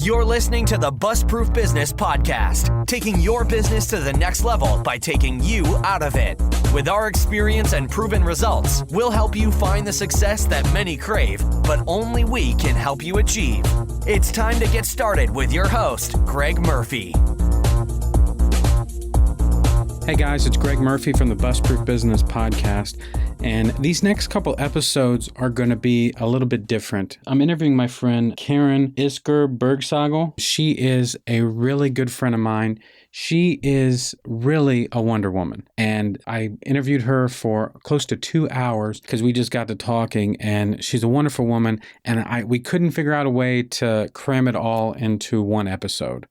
You're listening to the Bust-Proof Business Podcast, taking your business to the next level by taking you out of it. With our experience and proven results, we'll help you find the success that many crave, but only we can help you achieve. It's time to get started with your host, Greg Murphy. Hey guys, it's Greg Murphy from the Bust-Proof Business Podcast, and these next couple episodes are going to be a little bit different. I'm interviewing my friend Karin Isgur Bergsagel. She is a really good friend of mine. She is really a Wonder Woman, and I interviewed her for close to 2 hours because we just got to talking, and she's a wonderful woman, and we couldn't figure out a way to cram it all into one episode.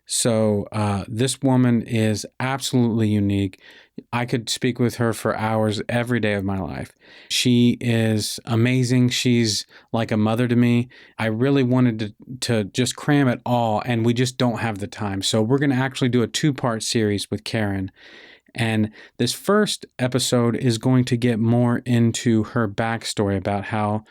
So this woman is absolutely unique. I could speak with her for hours every day of my life. She is amazing. She's like a mother to me. I really wanted to just cram it all, and we just don't have the time. So we're going to actually do a 2-part series with Karin. And this first episode is going to get more into her backstory about how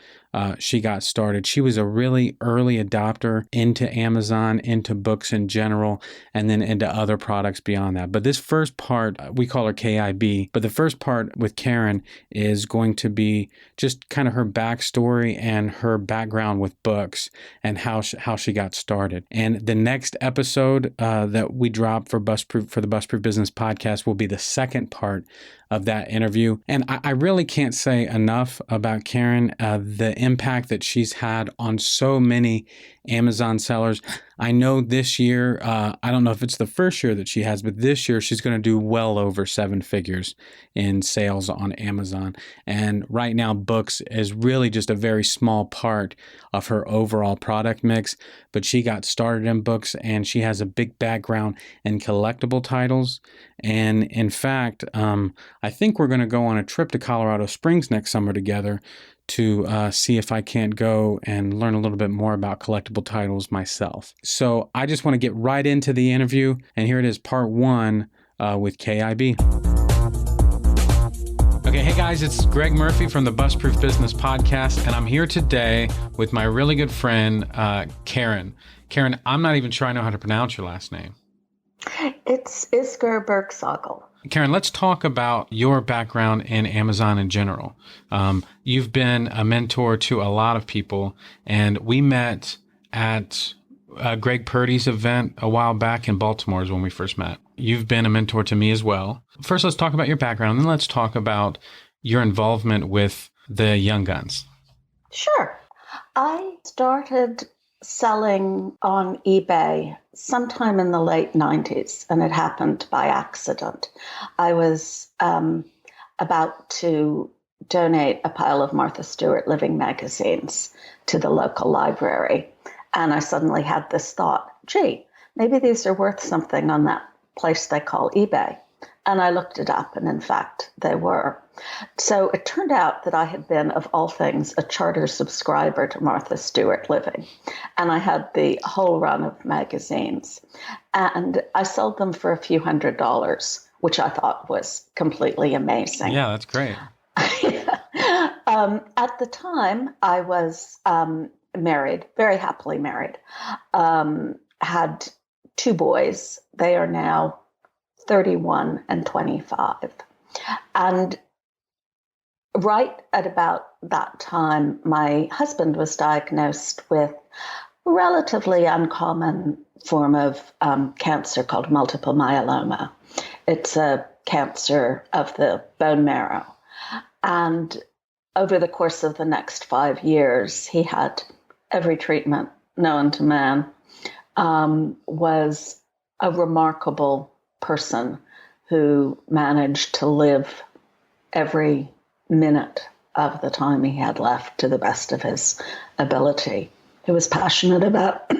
she got started. She was a really early adopter into Amazon, into books in general, and then into other products beyond that. But this first part, we call her KIB, but the first part with Karin is going to be just kind of her backstory and her background with books and how she got started. And the next episode that we drop for the Bust-Proof Business Podcast will be the second part of that interview. And I really can't say enough about Karin, the impact that she's had on so many Amazon sellers. I know this year, I don't know if it's the first year that she has, but this year she's going to do well over 7 figures in sales on Amazon. And right now, books is really just a very small part of her overall product mix, but she got started in books, and she has a big background in collectible titles. And in fact, I think we're going to go on a trip to Colorado Springs next summer together to see if I can't go and learn a little bit more about collectible titles myself. So I just want to get right into the interview, and here it is, part 1 with KIB. Okay, hey guys, it's Greg Murphy from the Bust-Proof Business Podcast, and I'm here today with my really good friend, Karin. Karin, I'm not even sure I know how to pronounce your last name. It's Isgur Bergsagel. Karin, let's talk about your background in Amazon in general. You've been a mentor to a lot of people, and we met at Greg Purdy's event a while back in Baltimore is when we first met. You've been a mentor to me as well. First, let's talk about your background, and then let's talk about your involvement with the Young Guns. Sure. I started selling on eBay sometime in the late 90s, and it happened by accident. I was about to donate a pile of Martha Stewart living magazines to the local library, and I suddenly had this thought, gee, maybe these are worth something on that place they call eBay. And I looked it up, and in fact, they were. So it turned out that I had been, of all things, a charter subscriber to Martha Stewart Living. And I had the whole run of magazines. And I sold them for a few $100s, which I thought was completely amazing. Yeah, that's great. At the time, I was married, very happily married, had 2 boys. They are now 31 and 25. And right at about that time, my husband was diagnosed with a relatively uncommon form of cancer called multiple myeloma. It's a cancer of the bone marrow. And over the course of the next 5 years, he had every treatment known to man, was a remarkable person who managed to live every minute of the time he had left to the best of his ability. He was passionate about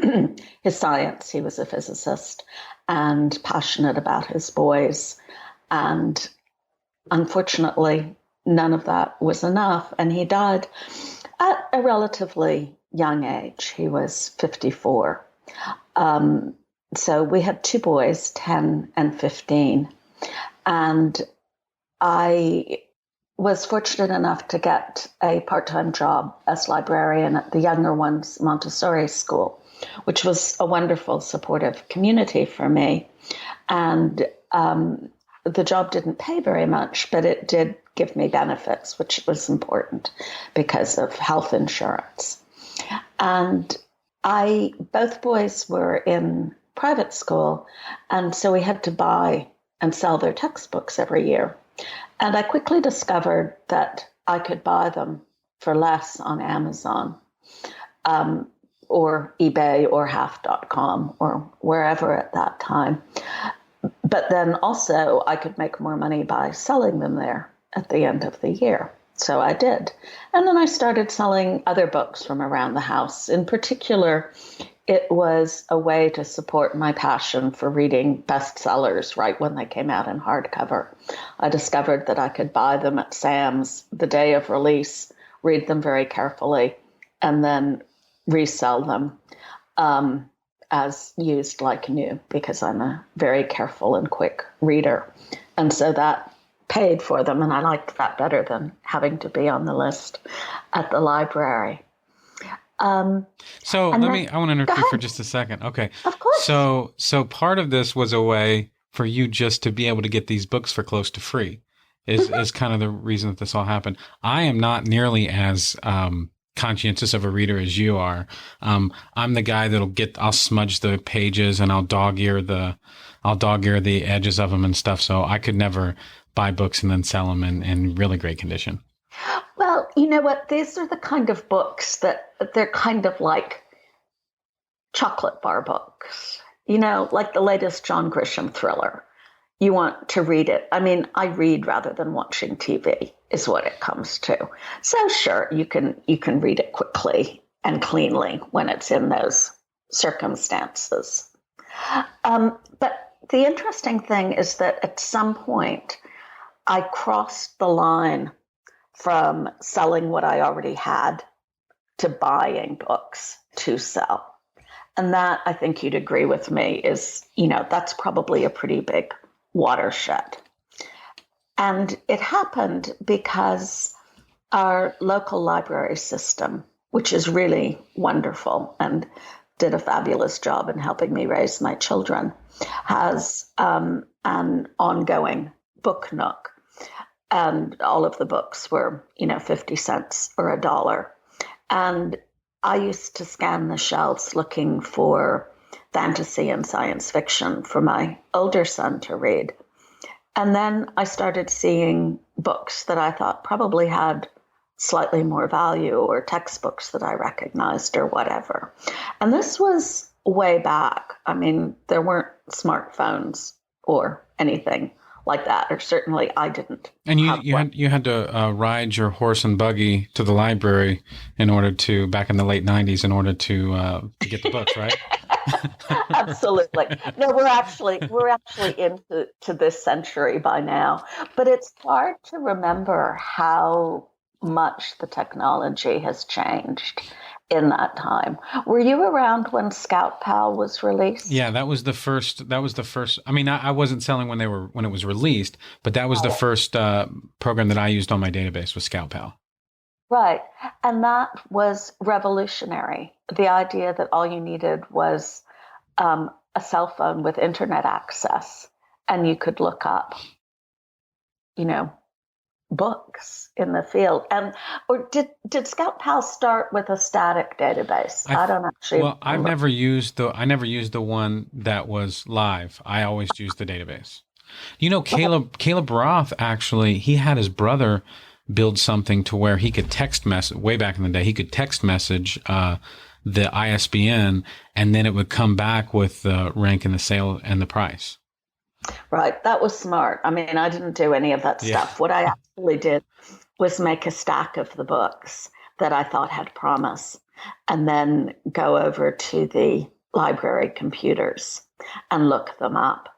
his science. He was a physicist and passionate about his boys. And unfortunately, none of that was enough. And he died at a relatively young age. He was 54. So we had 2 boys, 10 and 15. And I was fortunate enough to get a part-time job as librarian at the younger one's Montessori school. which was a wonderful supportive community for me. And the job didn't pay very much, but it did give me benefits, which was important because of health insurance. And both boys were in private school, and so we had to buy and sell their textbooks every year. And I quickly discovered that I could buy them for less on Amazon, or eBay or half.com or wherever at that time. But then also I could make more money by selling them there at the end of the year. So I did. And then I started selling other books from around the house. In particular, it was a way to support my passion for reading bestsellers right when they came out in hardcover. I discovered that I could buy them at Sam's the day of release, read them very carefully, and then resell them as used like new, because I'm a very careful and quick reader. And so that paid for them, and I liked that better than having to be on the list at the library. I want to interrupt you for just a second. Okay. Of course. So part of this was a way for you just to be able to get these books for close to free is kind of the reason that this all happened. I am not nearly as conscientious of a reader as you are. I'm the guy I'll smudge the pages and I'll dog ear the edges of them and stuff. So I could never buy books and then sell them in really great condition. Well, you know what? These are the kind of books that they're kind of like chocolate bar books, like the latest John Grisham thriller. You want to read it. I mean, I read rather than watching TV is what it comes to. So sure, you can read it quickly and cleanly when it's in those circumstances. But the interesting thing is that at some point, I crossed the line from selling what I already had to buying books to sell. And that, I think you'd agree with me, is, that's probably a pretty big watershed. And it happened because our local library system, which is really wonderful and did a fabulous job in helping me raise my children, has an ongoing book nook. And all of the books were, 50 cents or $1. And I used to scan the shelves looking for fantasy and science fiction for my older son to read. And then I started seeing books that I thought probably had slightly more value, or textbooks that I recognized or whatever. And this was way back. I mean, there weren't smartphones or anything like that, or certainly I didn't. And you had to ride your horse and buggy to the library back in the late 90s in order to get the books, right? Absolutely. No, we're actually into this century by now, but it's hard to remember how much the technology has changed in that time. Were you around when ScoutPal was released? Yeah, that was the first. I mean, I wasn't selling when it was released, but that was the first program that I used on my database was ScoutPal. Right. And that was revolutionary. The idea that all you needed was a cell phone with internet access, and you could look up, books in the field. Or did ScoutPal start with a static database? I don't actually. Well, I never used the one that was live. I always used the database. Caleb Roth, actually, he had his brother build something to where he could text message way back in the day. He could text message the ISBN, and then it would come back with the rank and the sale and the price. Right. That was smart. I mean, I didn't do any of that stuff. What I actually did was make a stack of the books that I thought had promise, and then go over to the library computers and look them up.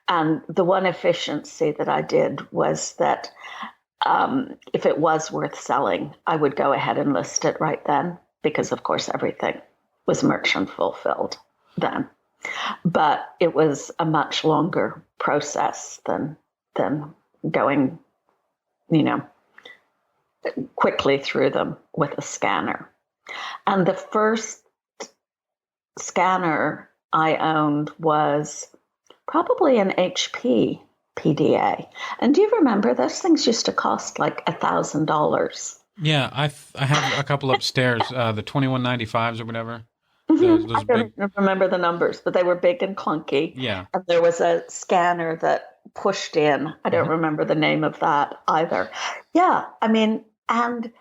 And the one efficiency that I did was that if it was worth selling, I would go ahead and list it right then, because, of course, everything was merchant fulfilled then. But it was a much longer process than going, quickly through them with a scanner. And the first scanner I owned was probably an HP PDA. And do you remember those things used to cost like $1,000? Yeah, I have a couple upstairs, the 2195s or whatever. I Those don't big. remember the numbers, but they were big and clunky. Yeah. And there was a scanner that pushed in. I don't remember the name of that either. Yeah, I mean, and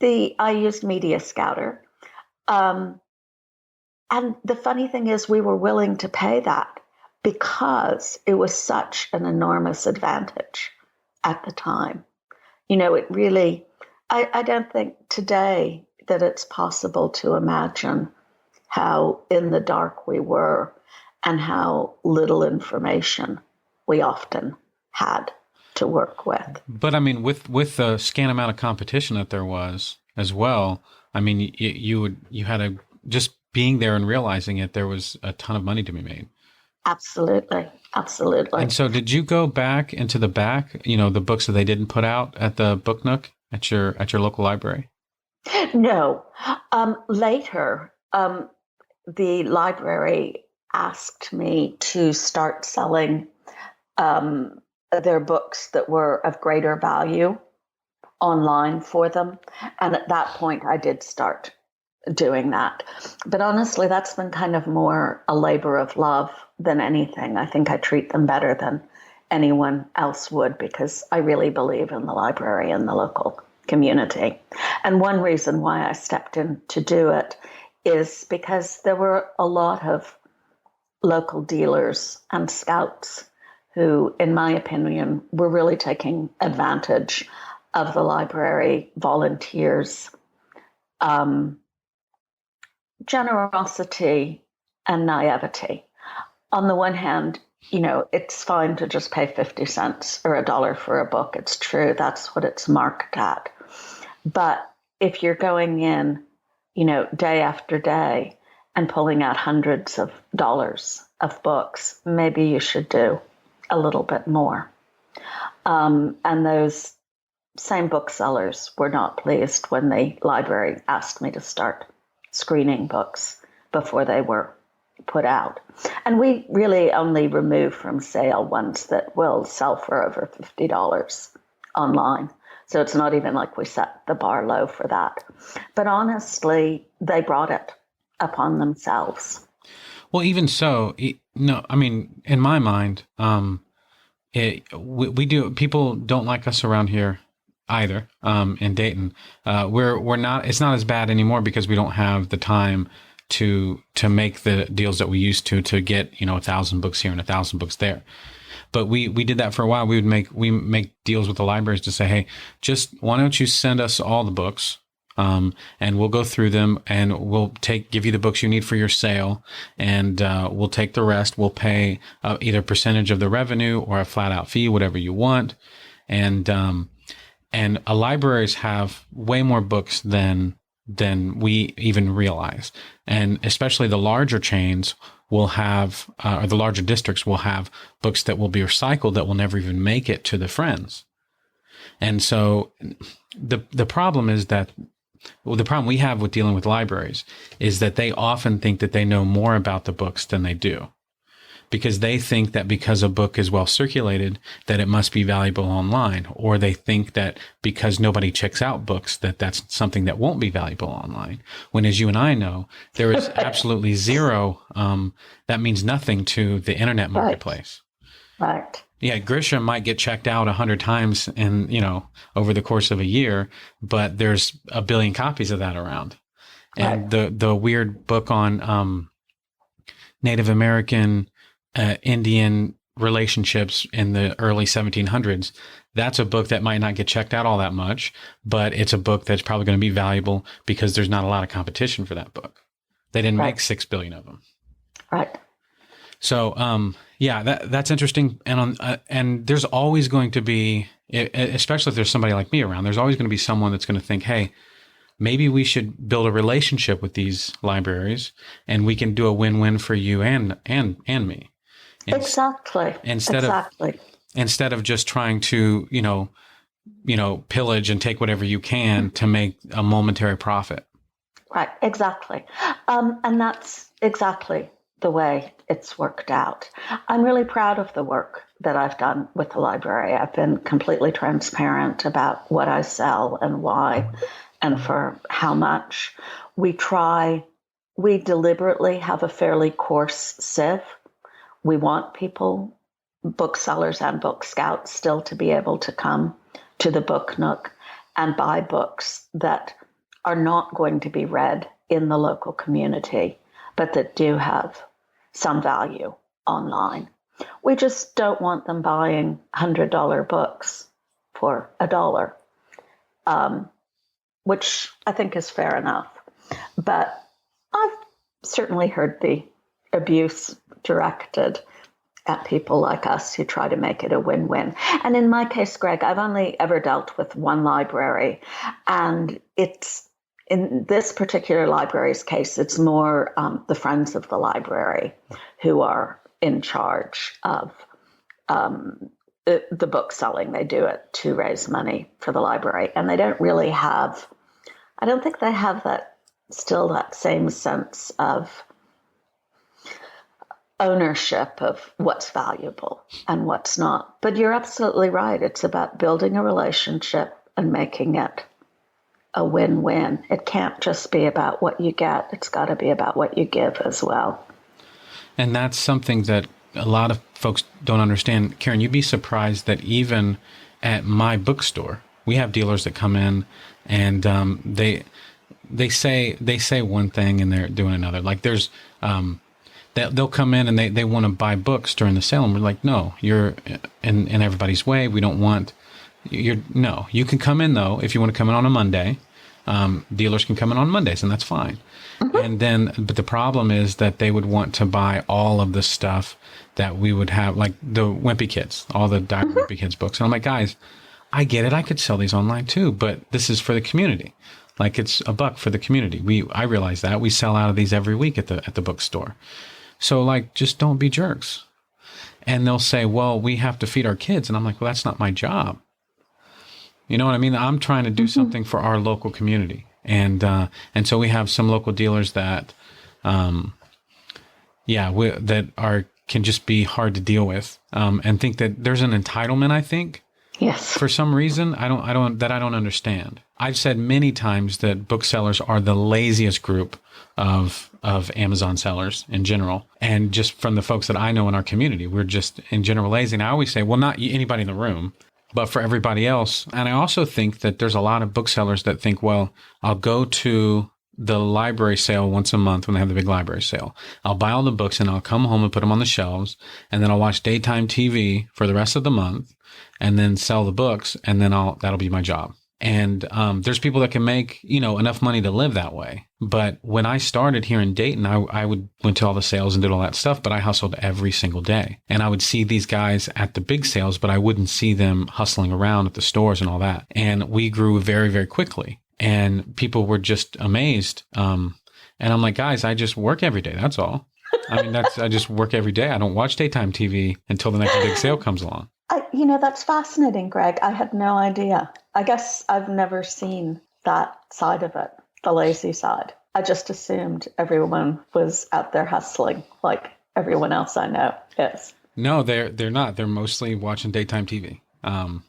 I used MediaScouter. And the funny thing is, we were willing to pay that because it was such an enormous advantage at the time. It really, I don't think today that it's possible to imagine how in the dark we were and how little information we often had to work with. But I mean, with the scant amount of competition that there was as well, I mean, you had a, just being there and realizing it, there was a ton of money to be made. Absolutely. Absolutely. And so did you go back into the back, the books that they didn't put out at the Book Nook at your local library? No. Later, the library asked me to start selling their books that were of greater value online for them. And at that point, I did start doing that. But honestly, that's been kind of more a labor of love than anything. I think I treat them better than anyone else would because I really believe in the library and the local community. And one reason why I stepped in to do it is because there were a lot of local dealers and scouts who, in my opinion, were really taking advantage of the library volunteers' generosity and naivety. On the one hand, it's fine to just pay 50 cents or $1 for a book. It's true. That's what it's marked at. But if you're going in, day after day and pulling out hundreds of dollars of books, maybe you should do a little bit more. And those same booksellers were not pleased when the library asked me to start screening books before they were put out. And we really only remove from sale ones that will sell for over $50 online. So it's not even like we set the bar low for that. But honestly, they brought it upon themselves. Well, even so, no, I mean, in my mind, we do, people don't like us around here either, in Dayton. We're not, it's not as bad anymore because we don't have the time to make the deals that we used to get, 1,000 books here and 1,000 books there. But we did that for a while. We make deals with the libraries to say, hey, just why don't you send us all the books? And we'll go through them and we'll give you the books you need for your sale. And, we'll take the rest. We'll pay either a percentage of the revenue or a flat out fee, whatever you want. And libraries have way more books than we even realize. And especially the larger chains will have, or the larger districts will have books that will be recycled that will never even make it to the friends. And so the problem is that, the problem we have with dealing with libraries is that they often think that they know more about the books than they do, because they think that because a book is well circulated, that it must be valuable online, or they think that because nobody checks out books, that that's something that won't be valuable online. When, as you and I know, there is absolutely zero, that means nothing to the internet marketplace. Right. Yeah, Grisham might get checked out 100 times over the course of a year, but there's a billion copies of that around. And the weird book on Native American Indian relationships in the early 1700s, that's a book that might not get checked out all that much, but it's a book that's probably going to be valuable because there's not a lot of competition for that book. They didn't make 6 billion of them. Right. So, yeah, that's interesting. And there's always going to be, especially if there's somebody like me around, there's always going to be someone that's going to think, hey, maybe we should build a relationship with these libraries and we can do a win-win for you and me. Exactly. Instead of just trying to, pillage and take whatever you can to make a momentary profit. Right, exactly. And that's exactly the way it's worked out. I'm really proud of the work that I've done with the library. I've been completely transparent about what I sell and why and for how much. We deliberately have a fairly coarse sieve. We want people, booksellers and book scouts, still to be able to come to the Book Nook and buy books that are not going to be read in the local community, but that do have some value online. We just don't want them buying $100 books for $1, which I think is fair enough. But I've certainly heard the abuse directed at people like us who try to make it a win-win. And in my case, Greg, I've only ever dealt with one library, and it's in this particular library's case, it's more the friends of the library who are in charge of the book selling. They do it to raise money for the library, and they don't really have, I don't think they have that same sense of ownership of what's valuable and what's not. But you're absolutely right. It's about building a relationship and making it a win-win. It can't just be about what you get. It's got to be about what you give as well. And that's something that a lot of folks don't understand. Karin, you'd be surprised that even at my bookstore, we have dealers that come in and they say one thing and they're doing another. Like there's they'll come in and they want to buy books during the sale, and we're like, no, you're in everybody's way. We don't want no. You can come in though if you want to come in on a Monday. Dealers can come in on Mondays, and that's fine. Mm-hmm. But the problem is that they would want to buy all of the stuff that we would have, like the Wimpy Kids, all the Diary Wimpy Kids books. And I'm like, guys, I get it. I could sell these online too, but this is for the community. Like it's $1 for the community. I realize that we sell out of these every week at the bookstore. So like, just don't be jerks. And they'll say, well, we have to feed our kids. And I'm like, well, that's not my job. You know what I mean? I'm trying to do something for our local community. And so we have some local dealers that, can just be hard to deal with, and think that there's an entitlement, I think. Yes. For some reason, I don't understand. I've said many times that booksellers are the laziest group of Amazon sellers in general. And just from the folks that I know in our community, we're just in general lazy. And I always say, well, not anybody in the room, but for everybody else. And I also think that there's a lot of booksellers that think, well, I'll go to the library sale once a month when they have the big library sale. I'll buy all the books and I'll come home and put them on the shelves. And then I'll watch daytime TV for the rest of the month and then sell the books. And then that'll be my job. And there's people that can make, enough money to live that way. But when I started here in Dayton, I went to all the sales and did all that stuff, but I hustled every single day. And I would see these guys at the big sales, but I wouldn't see them hustling around at the stores and all that. And we grew very, very quickly. And people were just amazed. And I'm like, guys, I just work every day. That's all. I mean, I just work every day. I don't watch daytime TV until the next big sale comes along. That's fascinating, Greg. I had no idea. I guess I've never seen that side of it, the lazy side. I just assumed everyone was out there hustling like everyone else I know is. No, they're not. They're mostly watching daytime TV. And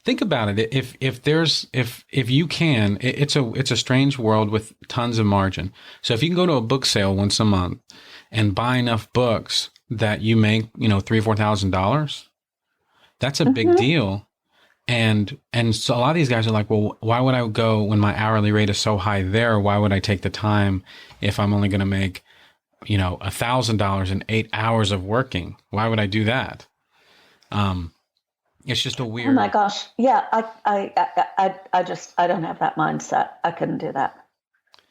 think about it. If you can, it's a strange world with tons of margin. So if you can go to a book sale once a month and buy enough books that you make, $3,000-$4,000, that's a big deal. And so a lot of these guys are like, well, why would I go when my hourly rate is so high there? Why would I take the time if I'm only going to make, $1,000 in 8 hours of working? Why would I do that? It's just a weird. Oh my gosh. Yeah. I don't have that mindset. I couldn't do that.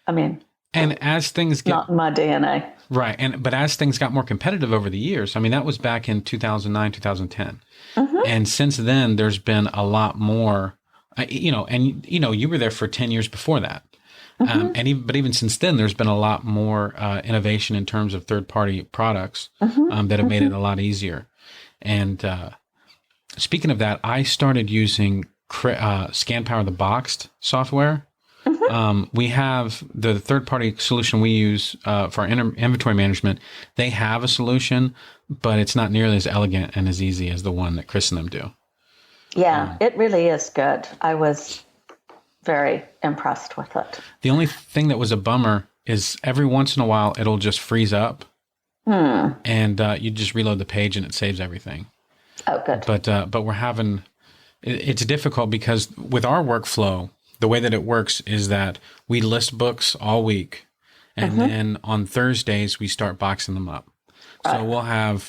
I mean, and as things get not in my DNA. Right. But as things got more competitive over the years, I mean, that was back in 2009, 2010. Mm-hmm. And since then there's been a lot more, you were there for 10 years before that. Mm-hmm. But even since then, there's been a lot more innovation in terms of third-party products that have made it a lot easier. And speaking of that, I started using ScanPower, the boxed software. We have the third-party solution we use for our inventory management. They have a solution, but it's not nearly as elegant and as easy as the one that Chris and them do. Yeah, it really is good. I was very impressed with it. The only thing that was a bummer is every once in a while it'll just freeze up, and you just reload the page and it saves everything. Oh, good. But we're having it's difficult because with our workflow, the way that it works is that we list books all week, and then on Thursdays we start boxing them up. So we'll have,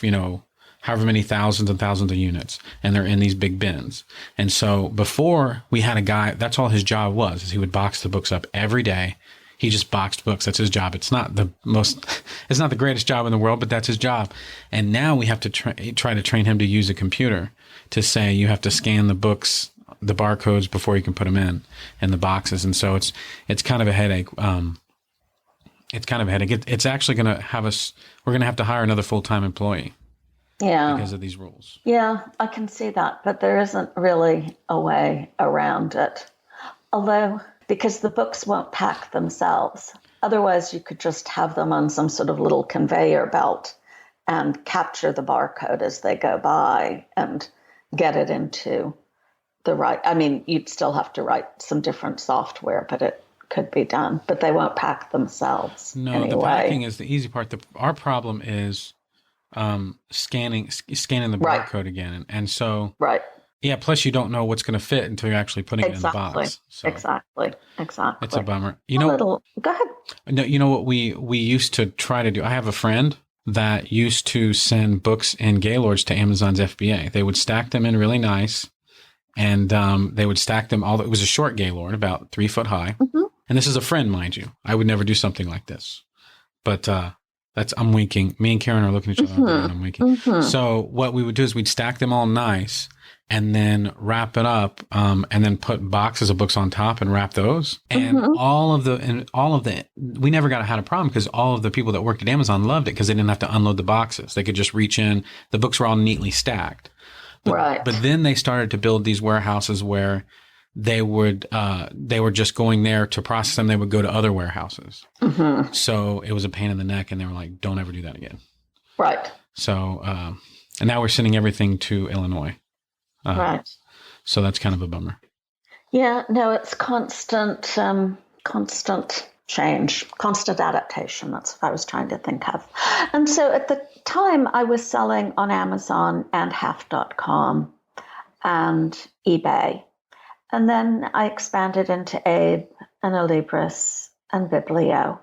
however many thousands and thousands of units, and they're in these big bins. And so before we had a guy, that's all his job was, is he would box the books up every day. He just boxed books. That's his job. It's not the greatest job in the world, but that's his job. And now we have to try to train him to use a computer to say you have to scan the books, the barcodes before you can put them in the boxes. And so it's kind of a headache. It's actually going to have we're going to have to hire another full-time employee. Yeah. Because of these rules. Yeah, I can see that, but there isn't really a way around it. Although, because the books won't pack themselves. Otherwise, you could just have them on some sort of little conveyor belt and capture the barcode as they go by and get it into the right. I mean, you'd still have to write some different software, but it could be done. But they won't pack themselves. No, anyway. The packing is the easy part. Our problem is scanning the barcode again. And so, yeah, plus you don't know what's going to fit until you're actually putting it in the box. So Exactly. It's a bummer. Go ahead. No, you know what we used to try to do? I have a friend that used to send books in Gaylords to Amazon's FBA. They would stack them in really nice, and they would stack them it was a short Gaylord, about 3 foot high. And this is a friend, mind you. I would never do something like this. But I'm winking. Me and Karin are looking at each other and I'm winking. So what we would do is we'd stack them all nice and then wrap it up, and then put boxes of books on top and wrap those. And we never had a problem because all of the people that worked at Amazon loved it because they didn't have to unload the boxes. They could just reach in. The books were all neatly stacked. But then they started to build these warehouses where they were just going there to process them. They would go to other warehouses. So it was a pain in the neck, and they were like, don't ever do that again. Right. So, and now we're sending everything to Illinois. So that's kind of a bummer. Yeah, no, it's constant change, constant adaptation. That's what I was trying to think of. And so at the time I was selling on Amazon and half.com and eBay. And then I expanded into Abe and Alibris and Biblio.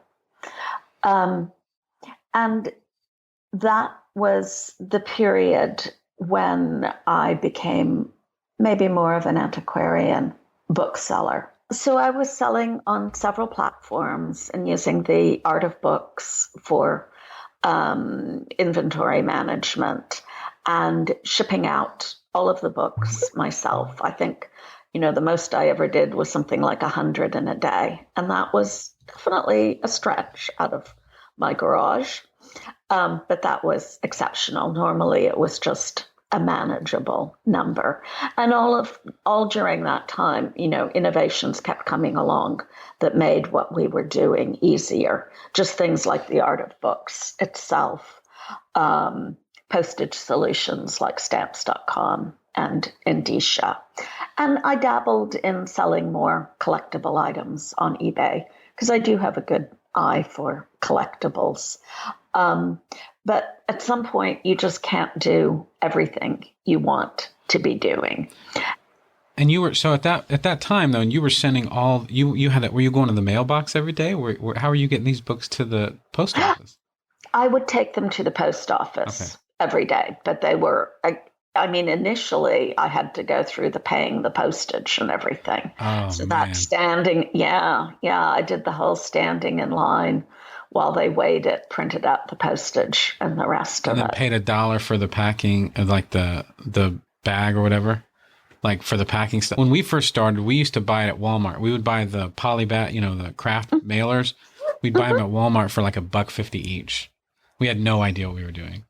And that was the period when I became maybe more of an antiquarian bookseller. So I was selling on several platforms and using the Art of Books for inventory management and shipping out all of the books myself. I think, the most I ever did was something like 100 in a day. And that was definitely a stretch out of my garage. But that was exceptional. Normally it was just a manageable number. And all during that time, innovations kept coming along that made what we were doing easier. Just things like the Art of Books itself, postage solutions like stamps.com and Indicia. And I dabbled in selling more collectible items on eBay because I do have a good eye for collectibles. But at some point, you just can't do everything you want to be doing. And you were at that time though, and you were sending you had that. Were you going to the mailbox every day? How are you getting these books to the post office? I would take them to the post office every day, but they were. Initially I had to go through paying the postage and everything. So that standing, I did the whole standing in line while they weighed it, printed out the postage and the rest of it. And then paid $1 for the packing, like the bag or whatever, like for the packing stuff. When we first started, we used to buy it at Walmart. We would buy the poly bag, the craft mailers. We'd buy them at Walmart for like $1.50 each. We had no idea what we were doing.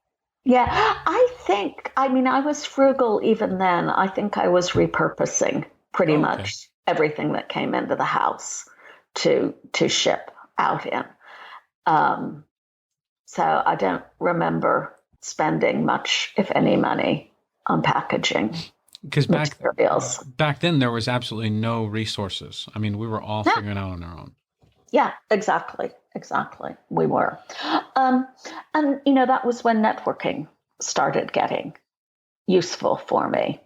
Yeah, I was frugal even then. I think I was repurposing pretty much everything that came into the house to ship out in. So I don't remember spending much, if any, money on packaging. Because back then there was absolutely no resources. I mean, we were all figuring out on our own. Yeah, exactly. We were. And, that was when networking started getting useful for me.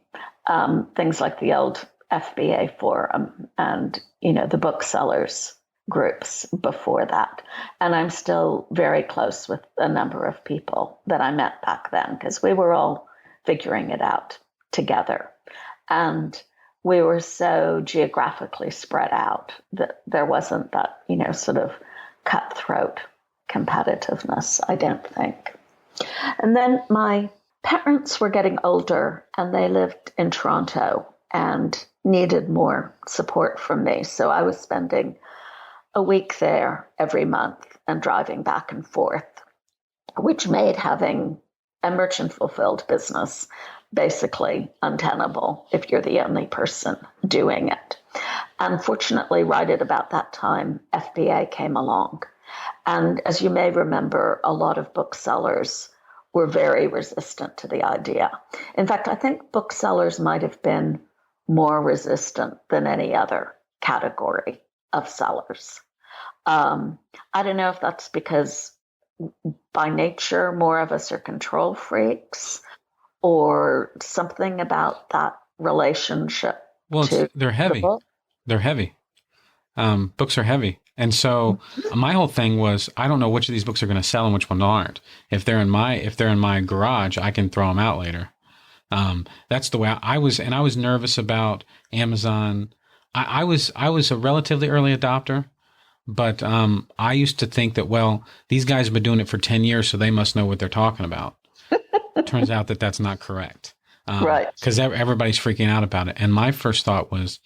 Things like the old FBA forum and, the booksellers groups before that. And I'm still very close with a number of people that I met back then because we were all figuring it out together. And we were so geographically spread out that there wasn't that, sort of cutthroat competitiveness, I don't think. And then my parents were getting older and they lived in Toronto and needed more support from me. So I was spending a week there every month and driving back and forth, which made having a merchant fulfilled business basically untenable if you're the only person doing it. Unfortunately, right at about that time, FBA came along. And as you may remember, a lot of booksellers were very resistant to the idea. In fact, I think booksellers might have been more resistant than any other category of sellers. I don't know if that's because by nature, more of us are control freaks or something about that relationship. Well, they're heavy. They're heavy. Books are heavy. And so my whole thing was, I don't know which of these books are going to sell and which ones aren't. If they're in my garage, I can throw them out later. That's the way I was. And I was nervous about Amazon. I was a relatively early adopter, but I used to think that, well, these guys have been doing it for 10 years, so they must know what they're talking about. Turns out that that's not correct. Right. Because everybody's freaking out about it. And my first thought was,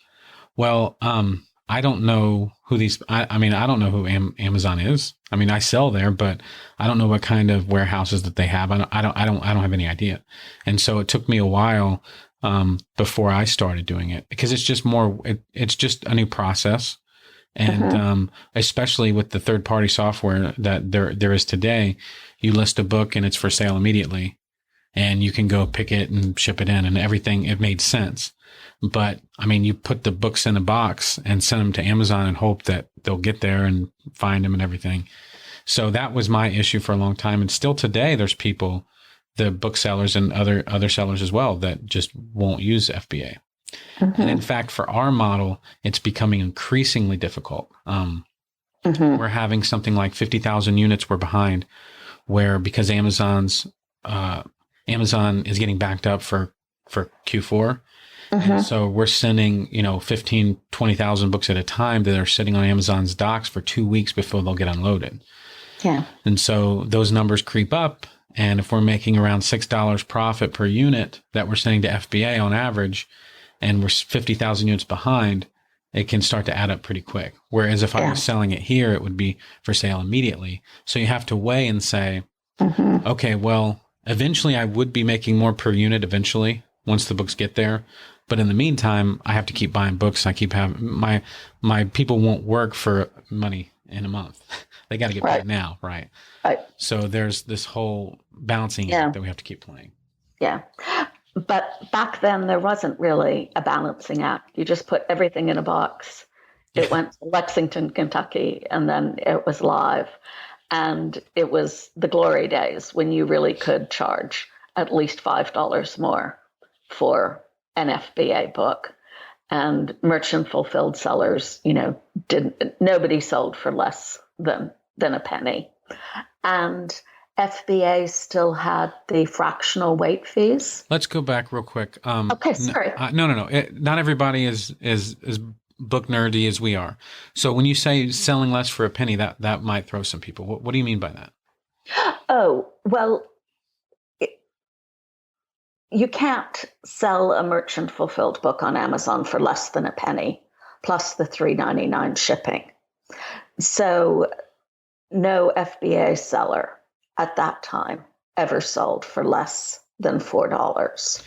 well, I don't know who I don't know who Amazon is. I mean, I sell there, but I don't know what kind of warehouses that they have. I don't have any idea. And so it took me a while, before I started doing it because it's just it's just a new process. And, especially with the third party software that there is today, you list a book and it's for sale immediately and you can go pick it and ship it in and everything. It made sense. But I mean, you put the books in a box and send them to Amazon and hope that they'll get there and find them and everything. So that was my issue for a long time. And still today, there's people, the booksellers and other sellers as well, that just won't use FBA. And in fact, for our model, it's becoming increasingly difficult. We're having something like 50,000 units we're behind because Amazon is getting backed up for Q4. And so we're sending, 15, 20,000 books at a time that are sitting on Amazon's docks for 2 weeks before they'll get unloaded. Yeah. And so those numbers creep up. And if we're making around $6 profit per unit that we're sending to FBA on average, and we're 50,000 units behind, it can start to add up pretty quick. Whereas if I was selling it here, it would be for sale immediately. So you have to weigh and say, okay, well, eventually I would be making more per unit eventually once the books get there. But in the meantime, I have to keep buying books. I keep having my people won't work for money in a month. They got to get paid now. Right. So there's this whole balancing act that we have to keep playing. Yeah. But back then, there wasn't really a balancing act. You just put everything in a box. It went to Lexington, Kentucky, and then it was live. And it was the glory days when you really could charge at least $5 more for an FBA book. And merchant fulfilled sellers, nobody sold for less than a penny. And FBA still had the fractional weight fees. Let's go back real quick. Okay, sorry. No. Not everybody is book nerdy as we are. So when you say selling less for a penny, that might throw some people. What do you mean by that? Oh, well, you can't sell a merchant fulfilled book on Amazon for less than a penny, plus the $3.99 shipping. So no FBA seller at that time ever sold for less than $4.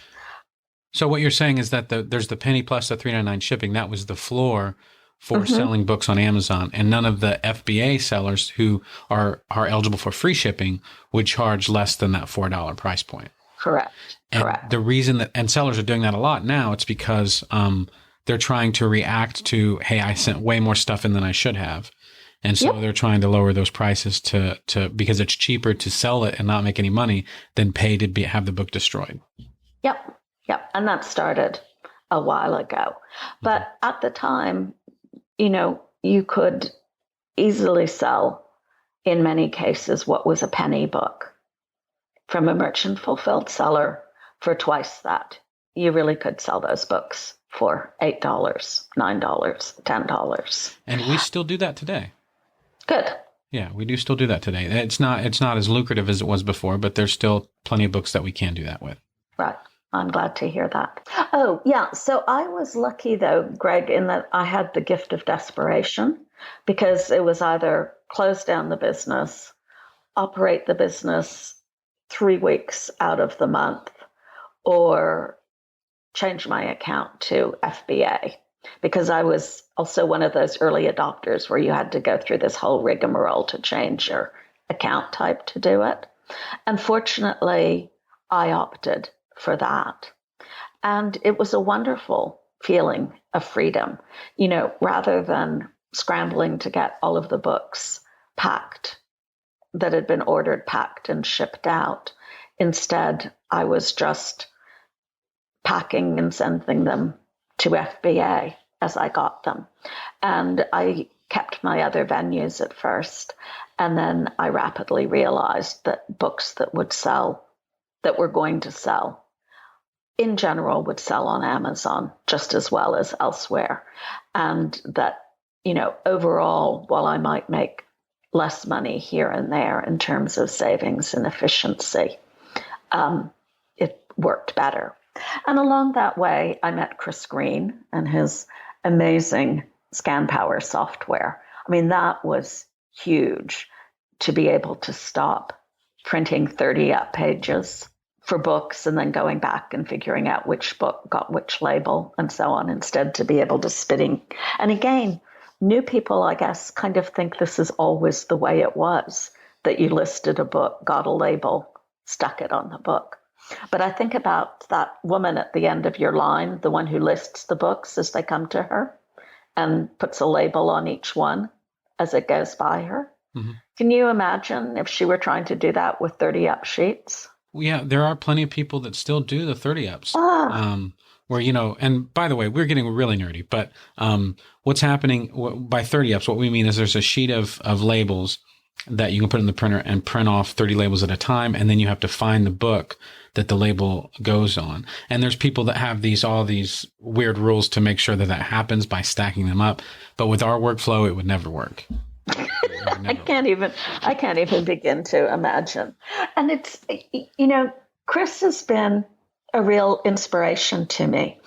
So what you're saying is that there's the penny plus the $3.99 shipping. That was the floor for selling books on Amazon, and none of the FBA sellers who are eligible for free shipping would charge less than that $4 price point. Correct. And Correct. the reason that, and sellers are doing that a lot now, it's because they're trying to react to, hey, I sent way more stuff in than I should have. And so they're trying to lower those prices to because it's cheaper to sell it and not make any money than pay to have the book destroyed. Yep. And that started a while ago. But at the time, you could easily sell, in many cases, what was a penny book from a merchant fulfilled seller for twice that. You really could sell those books for $8, $9, $10. And we still do that today. Good. Yeah, we do still do that today. It's not as lucrative as it was before, but there's still plenty of books that we can do that with. Right. I'm glad to hear that. Oh, yeah. So I was lucky, though, Greg, in that I had the gift of desperation, because it was either close down the business, operate the business 3 weeks out of the month, or change my account to FBA, because I was also one of those early adopters where you had to go through this whole rigmarole to change your account type to do it. And fortunately, I opted for that. And it was a wonderful feeling of freedom, rather than scrambling to get all of the books packed that had been ordered, packed and shipped out. Instead, I was just packing and sending them to FBA as I got them. And I kept my other venues at first. And then I rapidly realized that books that were going to sell, in general, would sell on Amazon just as well as elsewhere. And that, overall, while I might make less money here and there in terms of savings and efficiency, it worked better. And along that way, I met Chris Green and his amazing ScanPower software. I mean, that was huge, to be able to stop printing 30-up pages for books and then going back and figuring out which book got which label and so on, instead to be able to spitting. And again, new people, I guess, kind of think this is always the way it was, that you listed a book, got a label, stuck it on the book. But I think about that woman at the end of your line, the one who lists the books as they come to her and puts a label on each one as it goes by her. Mm-hmm. Can you imagine if she were trying to do that with 30-up sheets? Yeah, there are plenty of people that still do the 30-ups. Where, and by the way, we're getting really nerdy, but what's happening by 30-ups, what we mean is there's a sheet of labels that you can put in the printer and print off 30 labels at a time, and then you have to find the book that the label goes on. And there's people that have all these weird rules to make sure that happens by stacking them up. But with our workflow, it would never work. I can't even begin to imagine. And it's, Chris has been a real inspiration to me,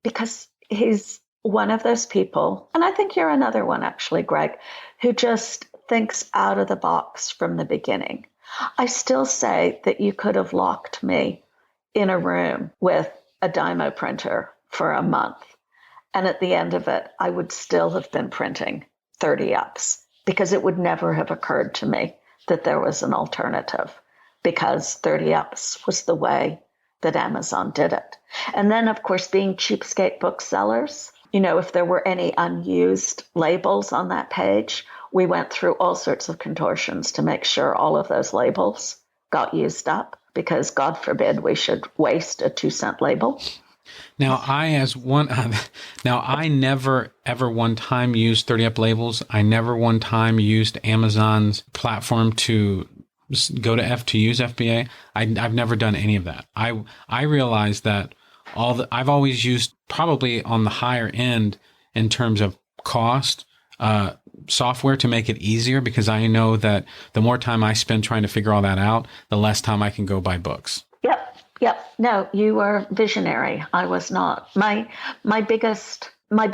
because he's one of those people, and I think you're another one actually, Greg, who just thinks out of the box from the beginning. I still say that you could have locked me in a room with a Dymo printer for a month, and at the end of it, I would still have been printing 30-ups, because it would never have occurred to me that there was an alternative, because 30-ups was the way that Amazon did it. And then, of course, being cheapskate booksellers, if there were any unused labels on that page, we went through all sorts of contortions to make sure all of those labels got used up, because God forbid we should waste a 2-cent label. Now, I never ever one time used 30-up labels. I never one time used Amazon's platform to go to use FBA. I've never done any of that. I realized that I've always used, probably on the higher end in terms of cost, software to make it easier, because I know that the more time I spend trying to figure all that out, the less time I can go buy books. Yep. No, you were visionary. I was not. My biggest, I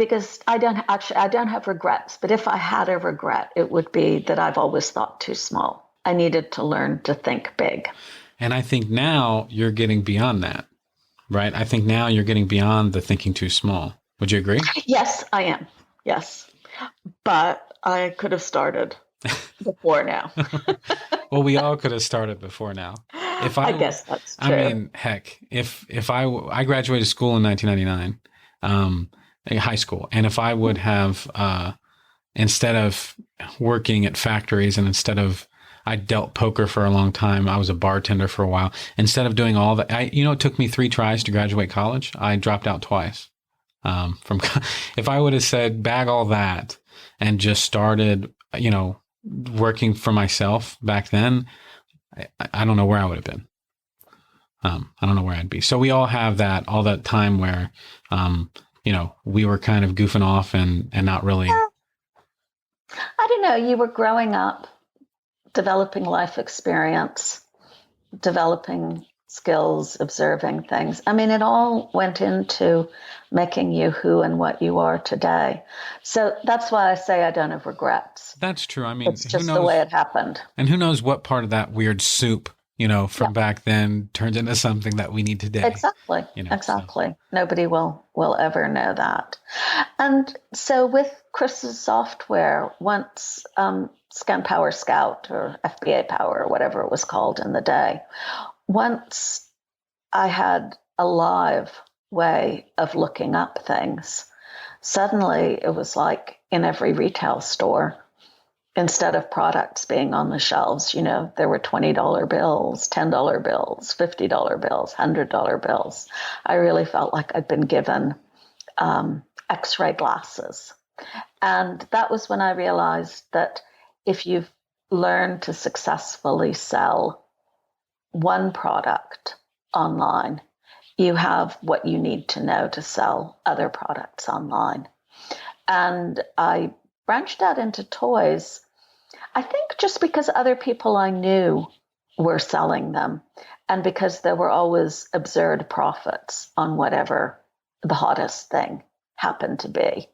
don't have regrets, but if I had a regret, it would be that I've always thought too small. I needed to learn to think big. And I think now you're getting beyond that, right? I think now you're getting beyond the thinking too small. Would you agree? Yes, I am. Yes. But I could have started before now. Well, we all could have started before now. I guess that's true. I mean, heck, if I graduated school in 1999, in high school, and if I would have, instead of working at factories and I dealt poker for a long time. I was a bartender for a while. Instead of doing all that, it took me 3 tries to graduate college. I dropped out twice. If I would have said bag all that and just started, working for myself back then, I don't know where I would have been. I don't know where I'd be. So we all have all that time where, we were kind of goofing off and not really. I don't know. You were growing up, developing life experience, developing skills, observing things. I mean, it all went into making you who and what you are today. So that's why I say I don't have regrets. That's true. I mean, it's just the way it happened. And who knows what part of that weird soup, from back then turns into something that we need today. Exactly. Exactly. So. Nobody will ever know that. And so with Chris's software, once ScanPower Scout or FBA Power or whatever it was called in the day, once I had a live way of looking up things, suddenly it was like in every retail store, instead of products being on the shelves, there were $20 bills, $10 bills, $50 bills, $100 bills. I really felt like I'd been given X-ray glasses. And that was when I realized that if you've learned to successfully sell one product online, you have what you need to know to sell other products online. And I branched out into toys, I think just because other people I knew were selling them and because there were always absurd profits on whatever the hottest thing happened to be.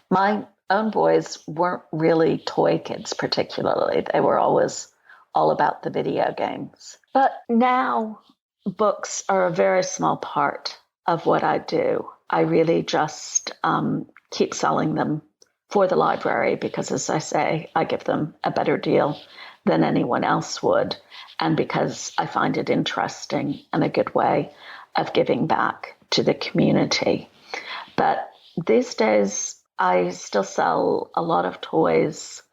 My own boys weren't really toy kids particularly. They were always all about the video games. But now books are a very small part of what I do. I really just keep selling them for the library because, as I say, I give them a better deal than anyone else would, and because I find it interesting and a good way of giving back to the community. But these days, I still sell a lot of toys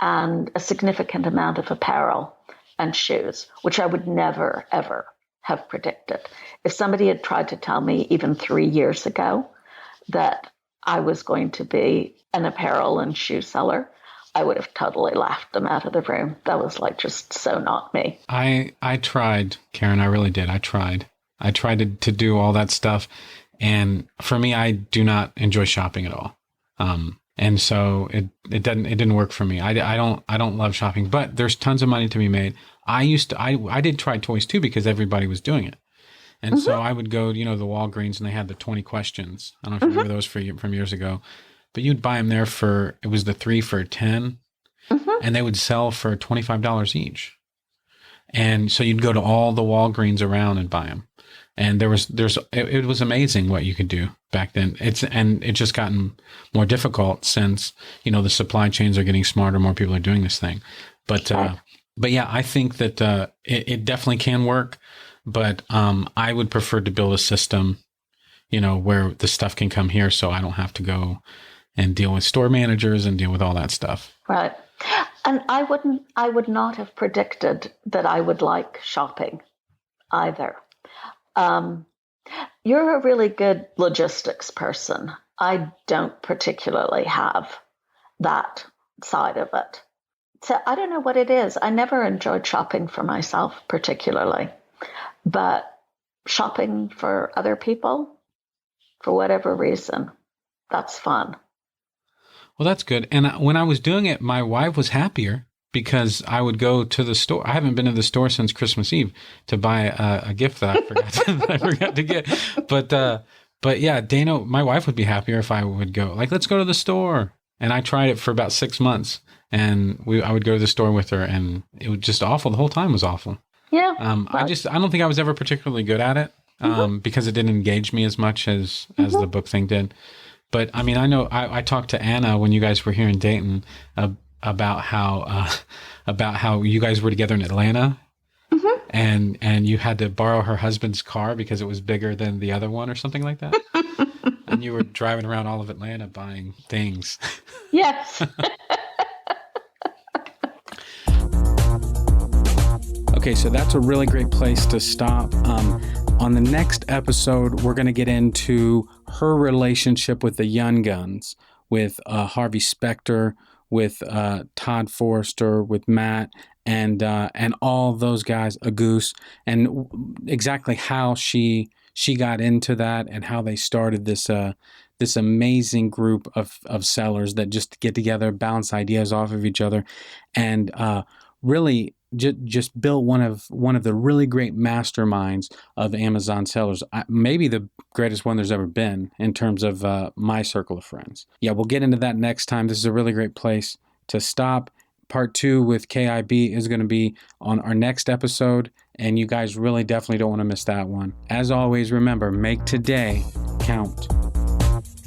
and a significant amount of apparel and shoes, which I would never, ever have predicted. If somebody had tried to tell me even 3 years ago that I was going to be an apparel and shoe seller, I would have totally laughed them out of the room. That was just so not me. I tried, Karin. I really did. I tried to do all that stuff. And for me, I do not enjoy shopping at all. And so it didn't work for me. I don't love shopping, but there's tons of money to be made. I did try toys too because everybody was doing it. And so I would go, the Walgreens, and they had the 20 questions. I don't know if you remember those from years ago, but you'd buy them there it was the 3 for $10, and they would sell for $25 each. And so you'd go to all the Walgreens around and buy them. And it was amazing what you could do back then. It's just gotten more difficult since, the supply chains are getting smarter. More people are doing this thing. But yeah, I think that, it definitely can work. But, I would prefer to build a system, where the stuff can come here so I don't have to go and deal with store managers and deal with all that stuff. Right. And I would not have predicted that I would like shopping either. You're a really good logistics person. I don't particularly have that side of it. So I don't know what it is. I never enjoyed shopping for myself particularly, but shopping for other people, for whatever reason, that's fun. Well, that's good. And when I was doing it, my wife was happier because I would go to the store. I haven't been to the store since Christmas Eve to buy a gift that I forgot to get. But yeah, Dana, my wife would be happier if I would go, let's go to the store. And I tried it for about 6 months, and I would go to the store with her, and it was just awful. The whole time was awful. Yeah. I don't think I was ever particularly good at it, because it didn't engage me as much as the book thing did. But I mean, I know I talked to Anna when you guys were here in Dayton about how you guys were together in Atlanta. And you had to borrow her husband's car because it was bigger than the other one or something like that. And you were driving around all of Atlanta buying things. Yes. Okay, so that's a really great place to stop. On the next episode, we're going to get into her relationship with the Young Guns, with Harvey Specter, with Todd Forrester, with Matt, and all those guys, a goose, and exactly how she got into that and how they started this amazing group of sellers that just get together, bounce ideas off of each other, and really just built one of the really great masterminds of Amazon sellers, maybe the greatest one there's ever been in terms of my circle of friends. Yeah, we'll get into that next time. This is a really great place to stop. Part 2 with KIB is going to be on our next episode, and you guys really definitely don't want to miss that one. As always, remember, make today count.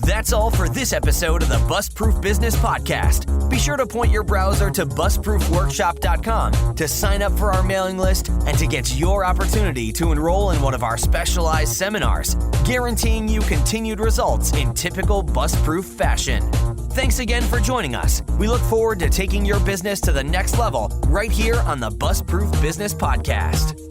That's all for this episode of the Bust-Proof Business Podcast. Be sure to point your browser to bustproofworkshop.com to sign up for our mailing list and to get your opportunity to enroll in one of our specialized seminars, guaranteeing you continued results in typical bust-proof fashion. Thanks again for joining us. We look forward to taking your business to the next level right here on the Bust-Proof Business Podcast.